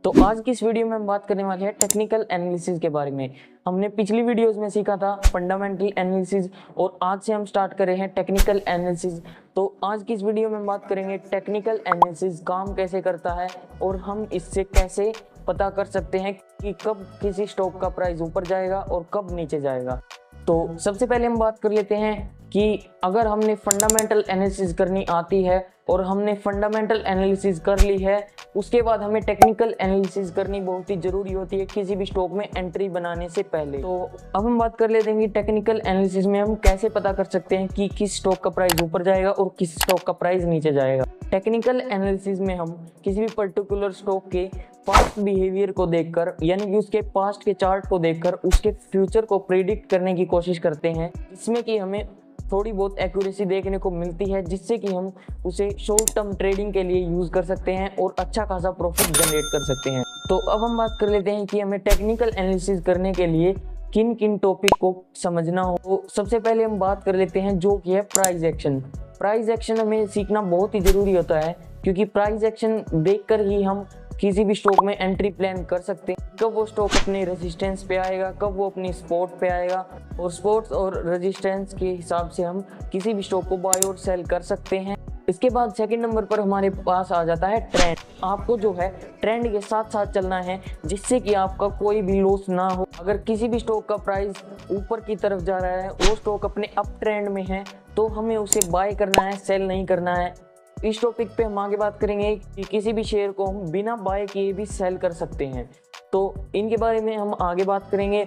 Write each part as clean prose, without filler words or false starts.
तो आज की इस वीडियो में हम बात करने वाले हैं टेक्निकल एनालिसिस के बारे में। हमने पिछली वीडियोस में सीखा था फंडामेंटल एनालिसिस और आज से हम स्टार्ट कर रहे हैं टेक्निकल एनालिसिस। तो आज की इस वीडियो में हम बात करेंगे टेक्निकल एनालिसिस काम कैसे करता है और हम इससे कैसे पता कर सकते हैं कि कब किसी स्टॉक का प्राइस ऊपर जाएगा और कब नीचे जाएगा। तो सबसे पहले हम बात कर लेते हैं कि अगर हमने फंडामेंटल एनालिसिस करनी आती है और हमने फंडामेंटल एनालिसिस कर ली है, उसके बाद हमें टेक्निकल एनालिसिस करनी बहुत ही ज़रूरी होती है किसी भी स्टॉक में एंट्री बनाने से पहले। तो अब हम बात कर लेते हैं कि टेक्निकल एनालिसिस में हम कैसे पता कर सकते हैं कि किस स्टॉक का प्राइस ऊपर जाएगा और किस स्टॉक का प्राइस नीचे जाएगा। टेक्निकल एनालिसिस में हम किसी भी पर्टिकुलर स्टॉक के पास्ट बिहेवियर को देखकर, यानी कि उसके पास्ट के चार्ट को देखकर उसके फ्यूचर को प्रिडिक्ट करने की कोशिश करते हैं, जिसमें कि हमें थोड़ी बहुत एक्यूरेसी देखने को मिलती है, जिससे कि हम उसे शॉर्ट टर्म ट्रेडिंग के लिए यूज़ कर सकते हैं और अच्छा खासा प्रॉफिट जनरेट कर सकते हैं। तो अब हम बात कर लेते हैं कि हमें टेक्निकल एनालिसिस करने के लिए किन किन टॉपिक को समझना हो। तो सबसे पहले हम बात कर लेते हैं जो कि है प्राइस एक्शन। प्राइस एक्शन हमें सीखना बहुत ही ज़रूरी होता है, क्योंकि प्राइस एक्शन देखकर ही हम किसी भी स्टॉक में एंट्री प्लान कर सकते हैं। कब वो स्टॉक अपने रेजिस्टेंस पे आएगा, कब वो अपनी सपोर्ट पे आएगा, और सपोर्ट्स और रेजिस्टेंस के हिसाब से हम किसी भी स्टॉक को बाय और सेल कर सकते हैं। इसके बाद सेकंड नंबर पर हमारे पास आ जाता है ट्रेंड। आपको जो है ट्रेंड के साथ साथ चलना है, जिससे कि आपका कोई भी लॉस ना हो। अगर किसी भी स्टॉक का प्राइस ऊपर की तरफ जा रहा है, वो स्टॉक अपने अप ट्रेंड में है, तो हमें उसे बाय करना है, सेल नहीं करना है। इस टॉपिक पे हम आगे बात करेंगे कि किसी भी शेयर को हम बिना बाय किए भी सेल कर सकते हैं, तो इनके बारे में हम आगे बात करेंगे।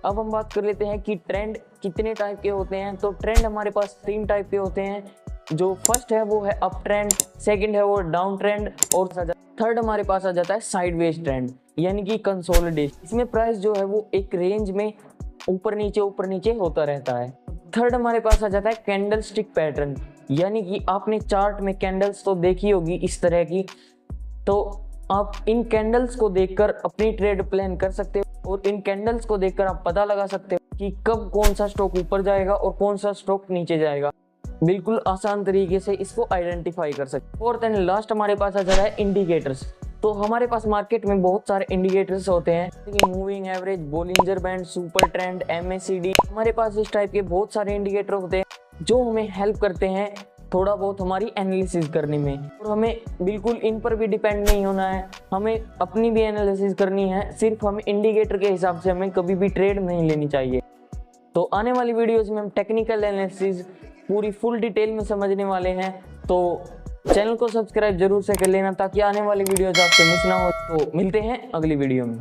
अब हम बात कर लेते हैं कि ट्रेंड कितने टाइप के होते हैं। तो ट्रेंड हमारे पास 3 टाइप के होते हैं। जो फर्स्ट है वो है अप ट्रेंड, सेकंड है वो डाउन ट्रेंड, और थर्ड हमारे पास आ जाता है साइडवेज ट्रेंड, यानी कि कंसोलिडेशन। इसमें प्राइस जो है वो एक रेंज में ऊपर नीचे होता रहता है। थर्ड हमारे पास आ जाता है कैंडल स्टिक पैटर्न, यानी कि आपने चार्ट में कैंडल्स तो देखी होगी इस तरह की, तो आप इन कैंडल्स को देखकर अपनी ट्रेड प्लान कर सकते हो और इन कैंडल्स को देखकर आप पता लगा सकते हो कि कब कौन सा स्टॉक ऊपर जाएगा और कौन सा स्टॉक नीचे जाएगा। बिल्कुल आसान तरीके से इसको आइडेंटिफाई कर सकते। फोर्थ एंड लास्ट हमारे पास आ जा रहा है इंडिकेटर्स। तो हमारे पास मार्केट में बहुत सारे इंडिकेटर्स होते हैं, जैसे moving average, Bollinger band, super trend, MACD। हमारे पास इस टाइप के बहुत सारे इंडिकेटर होते हैं जो हमें हेल्प करते हैं थोड़ा बहुत हमारी एनालिसिस करने में। और हमें बिल्कुल इन पर भी डिपेंड नहीं होना है, हमें अपनी भी एनालिसिस करनी है। सिर्फ हमें इंडिकेटर के हिसाब से हमें कभी भी ट्रेड नहीं लेनी चाहिए। तो आने वाली वीडियोस में हम टेक्निकल एनालिसिस पूरी फुल डिटेल में समझने वाले हैं, तो चैनल को सब्सक्राइब जरूर से कर लेना ताकि आने वाली वीडियोस आपसे मिस ना हो। तो मिलते हैं अगली वीडियो में।